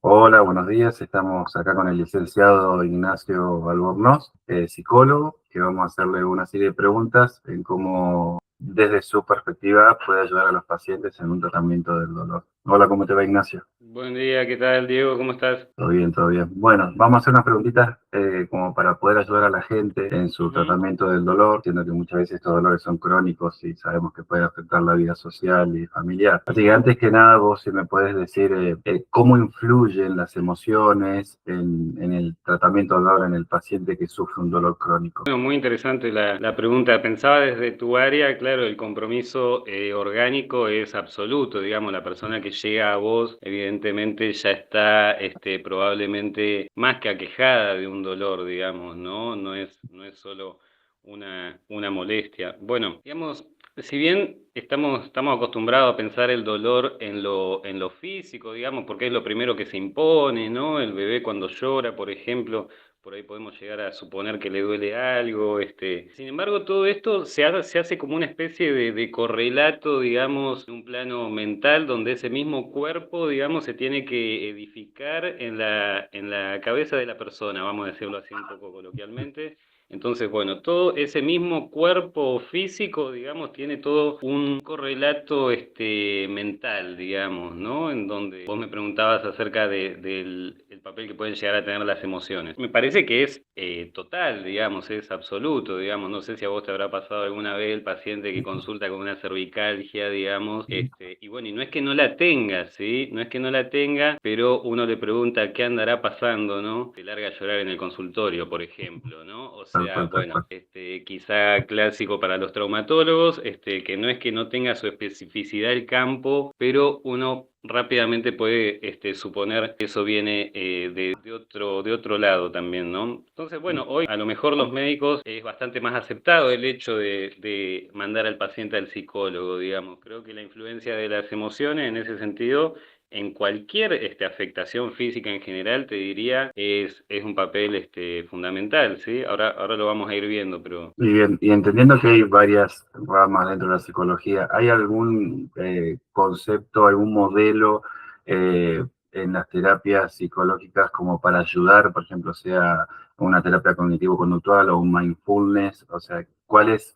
Hola, buenos días. Estamos acá con el licenciado Ignacio Albornoz, psicólogo, que vamos a hacerle una serie de preguntas en cómo, desde su perspectiva, puede ayudar a los pacientes en un tratamiento del dolor. Hola, ¿cómo te va, Ignacio? Buen día, ¿qué tal, Diego? ¿Cómo estás? Todo bien, todo bien. Bueno, vamos a hacer unas preguntitas como para poder ayudar a la gente en su Ujú. tratamiento del dolor, siendo que muchas veces estos dolores son crónicos y sabemos que puede afectar la vida social y familiar. Así que antes que nada, vos si me puedes decir cómo influyen las emociones en el tratamiento del dolor en el paciente que sufre un dolor crónico. Bueno, muy interesante la pregunta. Pensaba desde tu área, claro, el compromiso orgánico es absoluto, digamos, la persona que llega a vos, evidentemente ya está probablemente más que aquejada de un dolor, digamos, ¿no? No es solo una molestia. Bueno, digamos, si bien estamos acostumbrados a pensar el dolor en lo físico, digamos, porque es lo primero que se impone, ¿no? El bebé cuando llora, por ejemplo, por ahí podemos llegar a suponer que le duele algo. Sin embargo, todo esto se hace como una especie de correlato, digamos, en un plano mental, donde ese mismo cuerpo, digamos, se tiene que edificar en la cabeza de la persona, vamos a decirlo así un poco coloquialmente. Entonces, bueno, todo ese mismo cuerpo físico, digamos, tiene todo un correlato mental, digamos, ¿no? En donde vos me preguntabas acerca del el papel que pueden llegar a tener las emociones. Me parece que es total, digamos, es absoluto, digamos. No sé si a vos te habrá pasado alguna vez el paciente que consulta con una cervicalgia, digamos, y bueno, y no es que no la tenga, ¿sí? No es que no la tenga, pero uno le pregunta qué andará pasando, ¿no? Se larga a llorar en el consultorio, por ejemplo, ¿no? O Tal sea, cual, tal bueno, cual. quizá clásico para los traumatólogos, que no es que no tenga su especificidad el campo, pero uno rápidamente puede suponer que eso viene de otro lado también, ¿no? Entonces, bueno, hoy a lo mejor los médicos es bastante más aceptado el hecho de mandar al paciente al psicólogo, digamos. Creo que la influencia de las emociones en ese sentido en cualquier afectación física en general, te diría, es un papel fundamental, ¿sí? Ahora lo vamos a ir viendo, pero... Y bien, y entendiendo que hay varias ramas dentro de la psicología, ¿hay algún concepto, algún modelo en las terapias psicológicas como para ayudar, por ejemplo, sea una terapia cognitivo-conductual o un mindfulness? O sea, ¿cuál es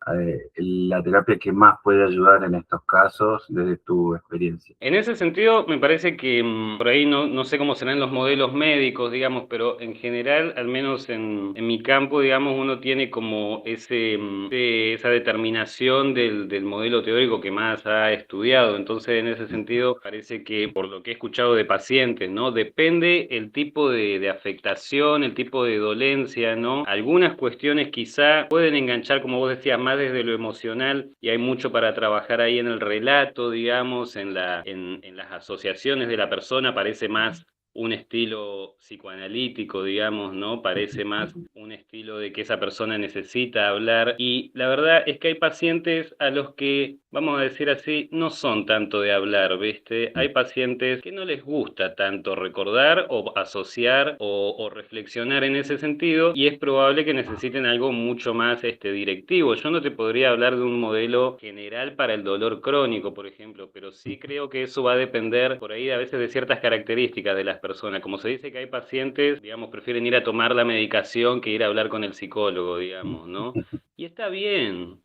la terapia que más puede ayudar en estos casos desde tu experiencia? En ese sentido, me parece que por ahí no sé cómo serán los modelos médicos, digamos, pero en general, al menos en mi campo, digamos, uno tiene como esa determinación del modelo teórico que más ha estudiado. Entonces, en ese sentido, parece que, por lo que he escuchado de pacientes, ¿no? Depende el tipo de afectación, el tipo de dolencia, ¿no? Algunas cuestiones quizá pueden enganchar, como vos decías, más desde lo emocional y hay mucho para trabajar ahí en el relato, digamos, en las asociaciones de la persona, parece más un estilo psicoanalítico, digamos, ¿no? Parece más un estilo de que esa persona necesita hablar. Y la verdad es que hay pacientes a los que, vamos a decir así, no son tanto de hablar, ¿viste? Hay pacientes que no les gusta tanto recordar o asociar o reflexionar en ese sentido y es probable que necesiten algo mucho más directivo. Yo no te podría hablar de un modelo general para el dolor crónico, por ejemplo, pero sí creo que eso va a depender por ahí a veces de ciertas características de las personas. Como se dice que hay pacientes, digamos, prefieren ir a tomar la medicación que ir a hablar con el psicólogo, digamos, ¿no? Y está bien,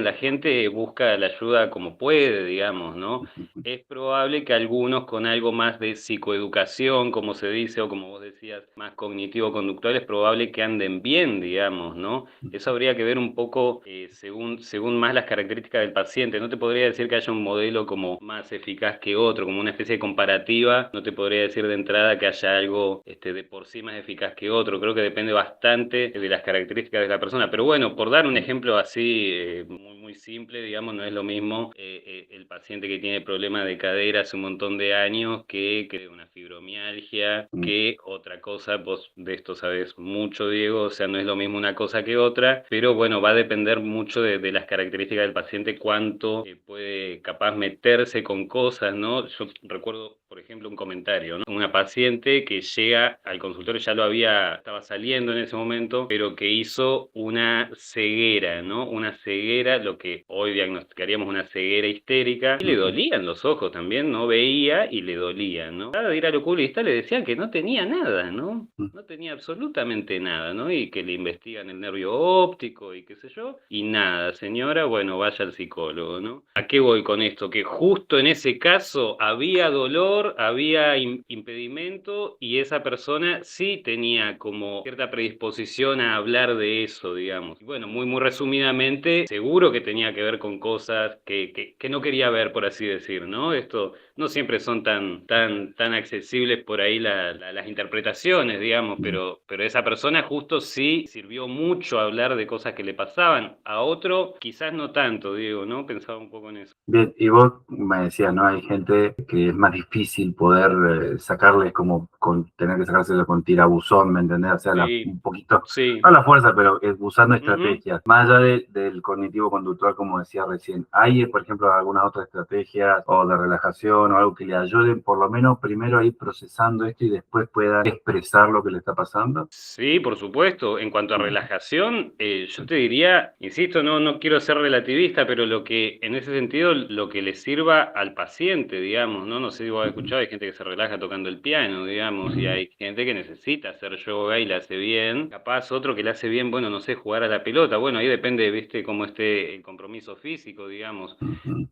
la gente busca la ayuda como puede, digamos, ¿no? Es probable que algunos con algo más de psicoeducación, como se dice, o como vos decías, más cognitivo-conductual, es probable que anden bien, digamos, ¿no? Eso habría que ver un poco según más las características del paciente. No te podría decir que haya un modelo como más eficaz que otro, como una especie de comparativa. No te podría decir de entrada que haya algo de por sí más eficaz que otro. Creo que depende bastante de las características de la persona. Pero bueno, por dar un ejemplo así muy, muy simple, digamos, no es lo mismo el paciente que tiene problemas de cadera hace un montón de años que una fibromialgia, que otra cosa. Vos de esto sabes mucho, Diego, o sea, no es lo mismo una cosa que otra, pero bueno, va a depender mucho de las características del paciente, cuánto puede capaz meterse con cosas, ¿no? Yo recuerdo, por ejemplo, un comentario, ¿no? Una paciente que llega al consultorio, estaba saliendo en ese momento, pero que hizo una ceguera, ¿no? Una ceguera, lo que hoy diagnosticaría llamaríamos una ceguera histérica, y le dolían los ojos también, no veía y le dolían, ¿no? Cada ir al oculista le decían que no tenía nada, ¿no? No tenía absolutamente nada, ¿no? Y que le investigan el nervio óptico y qué sé yo, y nada, señora, bueno, vaya al psicólogo, ¿no? ¿A qué voy con esto? Que justo en ese caso había dolor, había impedimento, y esa persona sí tenía como cierta predisposición a hablar de eso, digamos. Y bueno, muy resumidamente, seguro que tenía que ver con cosas que no quería ver, por así decir, ¿no? Esto no siempre son tan accesibles por ahí las interpretaciones, digamos, pero esa persona justo sí sirvió mucho a hablar de cosas que le pasaban. A otro quizás no tanto, Diego, ¿no? Pensaba un poco en eso. Bien, y vos me decías, ¿no? Hay gente que es más difícil poder sacarles como tener que sacárselo con tirabuzón, ¿me entendés? O sea, Sí, un poquito, sí. no a la fuerza, pero usando Ujú. estrategias. Más allá del cognitivo conductual, como decía recién, ¿hay, por ejemplo, algunas otras estrategias o de relajación o algo que le ayuden, por lo menos primero a ir procesando esto y después puedan expresar lo que le está pasando? Sí, por supuesto. En cuanto a relajación, yo te diría, insisto, no quiero ser relativista, pero lo que, en ese sentido, lo que le sirva al paciente, digamos, ¿no? No sé si vos has escuchado, hay gente que se relaja tocando el piano, digamos, y hay gente que necesita hacer yoga y le hace bien. Capaz otro que le hace bien, bueno, no sé, jugar a la pelota. Bueno, ahí depende, viste, cómo esté el compromiso físico, digamos.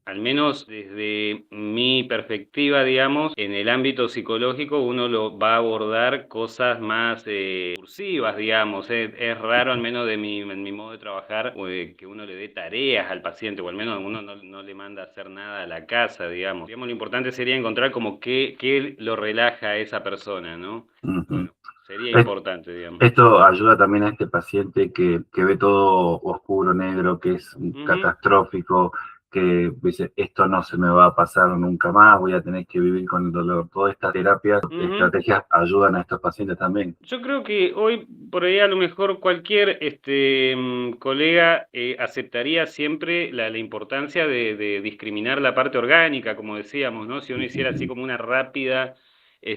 Al menos desde mi perspectiva, digamos, en el ámbito psicológico uno lo va a abordar cosas más cursivas, digamos. Es raro, al menos en mi modo de trabajar, que uno le dé tareas al paciente, o al menos uno no le manda a hacer nada a la casa, digamos. Digamos, lo importante sería encontrar como qué lo relaja a esa persona, ¿no? Ujú. Bueno, sería importante, digamos. Esto ayuda también a este paciente que ve todo oscuro, negro, que es Ujú, catastrófico, que dice, esto no se me va a pasar nunca más, voy a tener que vivir con el dolor. Todas estas terapias, ujú. estrategias ayudan a estos pacientes también. Yo creo que hoy por ahí a lo mejor cualquier colega aceptaría siempre la importancia de discriminar la parte orgánica, como decíamos, ¿no? Si uno hiciera así como una rápida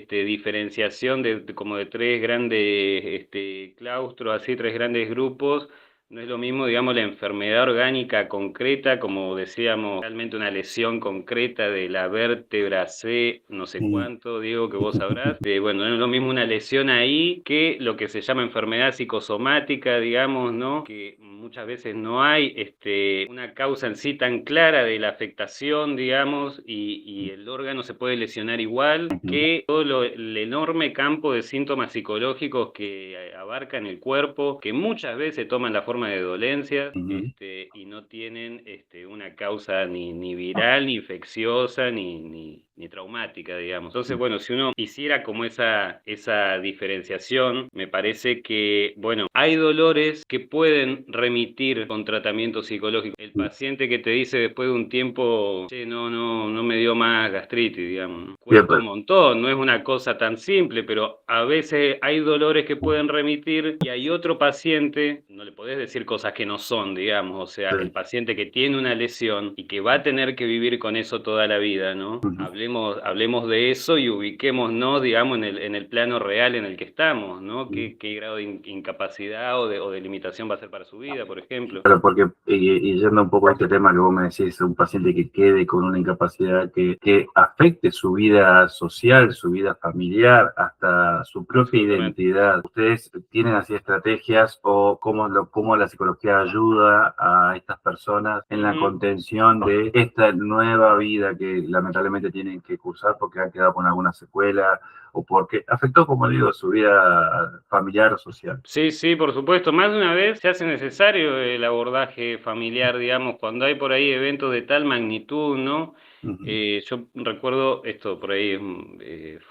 diferenciación como de tres grandes claustros, así tres grandes grupos. No es lo mismo, digamos, la enfermedad orgánica concreta, como decíamos, realmente una lesión concreta de la vértebra C, no sé Mm. cuánto, Diego, que vos sabrás. Bueno, no es lo mismo una lesión ahí que lo que se llama enfermedad psicosomática, digamos, ¿no? Que muchas veces no hay una causa en sí tan clara de la afectación, digamos, y el órgano se puede lesionar igual que todo el enorme campo de síntomas psicológicos que abarcan el cuerpo, que muchas veces toman la forma de dolencias, Ujú. y no tienen una causa ni viral, ni infecciosa, ni traumática, digamos. Entonces, bueno, si uno hiciera como esa diferenciación, me parece que, bueno, hay dolores que pueden remitir con tratamiento psicológico. El paciente que te dice después de un tiempo, che, no me dio más gastritis, digamos, ¿no? Bien, Cuesta un montón, no es una cosa tan simple, pero a veces hay dolores que pueden remitir y hay otro paciente, no le podés decir cosas que no son, digamos, o sea, el pues, paciente que tiene una lesión y que va a tener que vivir con eso toda la vida, ¿no? ujú. Hablemos de eso y ubiquémonos, digamos, en el plano real en el que estamos, ¿no? ¿Qué grado de incapacidad o de limitación va a ser para su vida, por ejemplo? Claro, porque, y yendo un poco a este tema que vos me decís, un paciente que quede con una incapacidad que afecte su vida social, su vida familiar, hasta su propia Absolutamente. identidad. ¿Ustedes tienen así estrategias o cómo la psicología ayuda a estas personas en la Ujú. contención de esta nueva vida que lamentablemente tienen que cursar porque han quedado con alguna secuela o porque afectó, como digo, su vida familiar o social? Sí, sí, por supuesto. Más de una vez se hace necesario el abordaje familiar, digamos, cuando hay por ahí eventos de tal magnitud, ¿no? Ujú, Yo recuerdo esto por ahí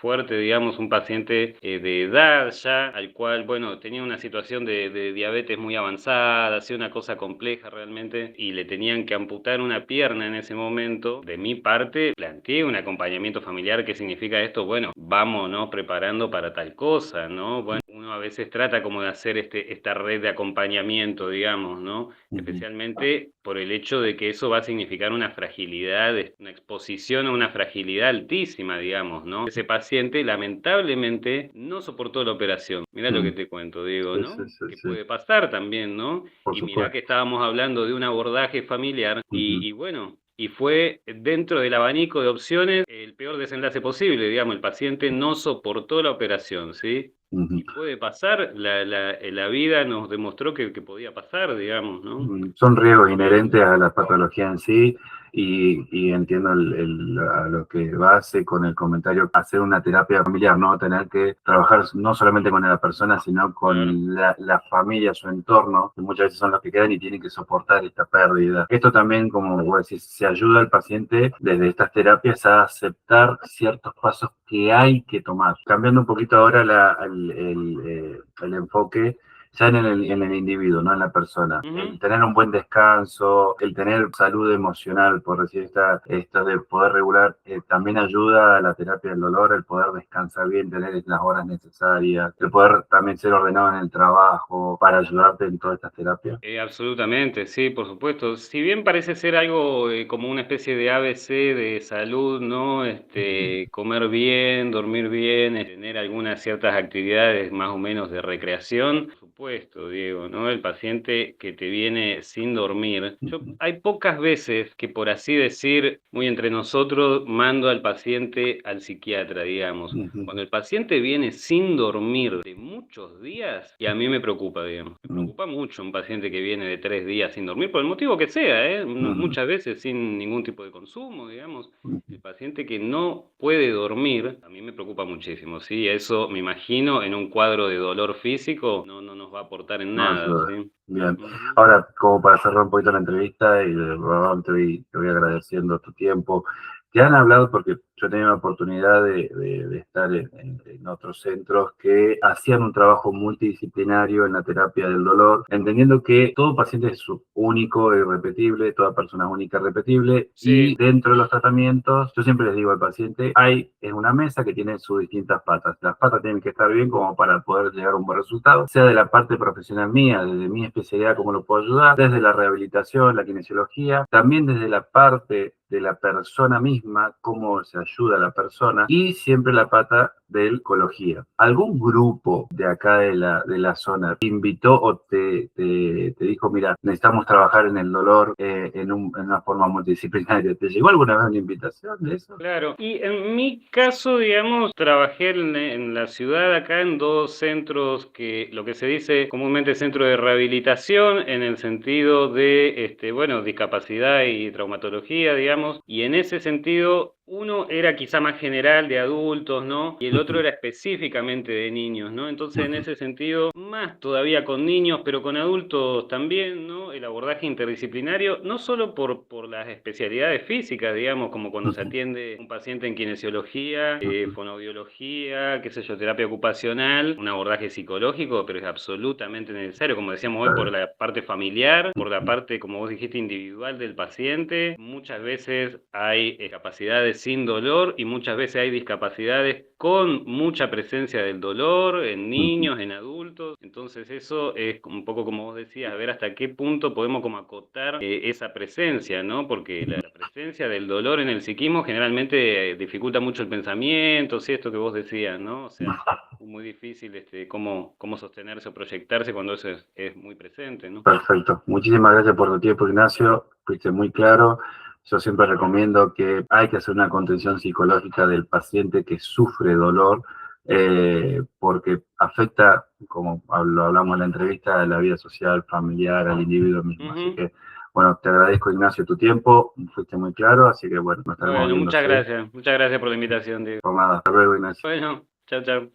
fuerte, digamos, un paciente de edad ya, al cual, bueno, tenía una situación de diabetes muy avanzada, hacía una cosa compleja realmente, y le tenían que amputar una pierna en ese momento. De mi parte, planteé un acompañamiento familiar. ¿Qué significa esto? Bueno, vámonos preparando para tal cosa, ¿no? Bueno, uno a veces trata como de hacer esta red de acompañamiento, digamos, ¿no? ujú. Especialmente por el hecho de que eso va a significar una fragilidad, una exposición a una fragilidad altísima, digamos, ¿no? Ese paciente lamentablemente no soportó la operación. Mirá lo que Mm. te cuento, Diego, Sí, sí, ¿no? sí, Que sí, puede pasar también, ¿no? por Y mirá que supuesto. estábamos hablando de un abordaje familiar Ujú, y bueno, y fue dentro del abanico de opciones el peor desenlace posible, digamos, el paciente no soportó la operación, ¿sí? Y puede pasar, la vida nos demostró que podía pasar, digamos, ¿no? Son riesgos inherentes a la patología en sí y entiendo a lo que va hace con el comentario, hacer una terapia familiar, no tener que trabajar no solamente con la persona, sino Claro. con la familia, su entorno, que muchas veces son los que quedan y tienen que soportar esta pérdida. Esto también, como vos decís, se ayuda al paciente desde estas terapias a aceptar ciertos pasos que hay que tomar. Cambiando un poquito ahora el enfoque ya en el individuo, no en la persona. El tener un buen descanso, el tener salud emocional, por decir esto de poder regular, también ayuda a la terapia del dolor, el poder descansar bien, tener las horas necesarias, el poder también ser ordenado en el trabajo para ayudarte en todas estas terapias. Absolutamente, sí, por supuesto. Si bien parece ser algo como una especie de ABC de salud, ¿no? Comer bien, dormir bien, tener algunas ciertas actividades más o menos de recreación. Por supuesto, Diego, ¿no? El paciente que te viene sin dormir. Hay pocas veces que, por así decir, muy entre nosotros, mando al paciente al psiquiatra, digamos. Cuando el paciente viene sin dormir de muchos días, y a mí me preocupa, digamos. Me preocupa mucho un paciente que viene de 3 días sin dormir, por el motivo que sea, ¿eh? Muchas veces sin ningún tipo de consumo, digamos. El paciente que no puede dormir, a mí me preocupa muchísimo, ¿sí? Eso, me imagino, en un cuadro de dolor físico, no nos va a aportar en No nada, ayuda. ¿sí? Bien. Ahora, como para cerrar un poquito la entrevista, y te voy agradeciendo tu tiempo. ¿Te han hablado, porque yo tenía la oportunidad de estar en otros centros que hacían un trabajo multidisciplinario en la terapia del dolor, entendiendo que todo paciente es único e irrepetible, toda persona es única e repetible, y Sí. dentro de los tratamientos, yo siempre les digo al paciente, es una mesa que tiene sus distintas patas. Las patas tienen que estar bien como para poder llegar a un buen resultado, sea de la parte profesional mía, desde mi especialidad, cómo lo puedo ayudar, desde la rehabilitación, la kinesiología, también desde la parte de la persona misma, cómo se ayuda a la persona, y siempre la pata de psicología. ¿Algún grupo de acá de la zona te invitó o te dijo, mira, necesitamos trabajar en el dolor en una forma multidisciplinaria? ¿Te llegó alguna vez una invitación de eso? Claro, y en mi caso, digamos, trabajé en la ciudad acá en 2 centros que lo que se dice comúnmente centro de rehabilitación en el sentido de, bueno, discapacidad y traumatología, digamos, y en ese sentido uno era quizá más general de adultos, ¿no? Y el otro era específicamente de niños, ¿no? Entonces, en ese sentido, más todavía con niños, pero con adultos también, ¿no? El abordaje interdisciplinario, no solo por las especialidades físicas, digamos, como cuando se atiende un paciente en kinesiología, fonoaudiología, qué sé yo, terapia ocupacional, un abordaje psicológico, pero es absolutamente necesario, como decíamos hoy, por la parte familiar, por la parte, como vos dijiste, individual del paciente. Muchas veces hay capacidades sin dolor y muchas veces hay discapacidades con mucha presencia del dolor en niños, en adultos. Entonces eso es un poco como vos decías, a ver hasta qué punto podemos como acotar esa presencia, ¿no? Porque la presencia del dolor en el psiquismo generalmente dificulta mucho el pensamiento, ¿sí? Esto que vos decías, ¿no? O sea, es muy difícil cómo sostenerse o proyectarse cuando eso es muy presente, ¿no? Perfecto. Muchísimas gracias por tu tiempo, Ignacio. Fuiste muy claro. Yo siempre recomiendo que hay que hacer una contención psicológica del paciente que sufre dolor, porque afecta, como lo hablamos en la entrevista, a la vida social, familiar, al individuo mismo. Así que, bueno, te agradezco, Ignacio, tu tiempo. Fuiste muy claro, así que, bueno, nos estaremos Bueno, viendo, ¿sí? muchas gracias por la invitación, Diego. Por nada. Hasta luego, Ignacio. Bueno, chao, chao.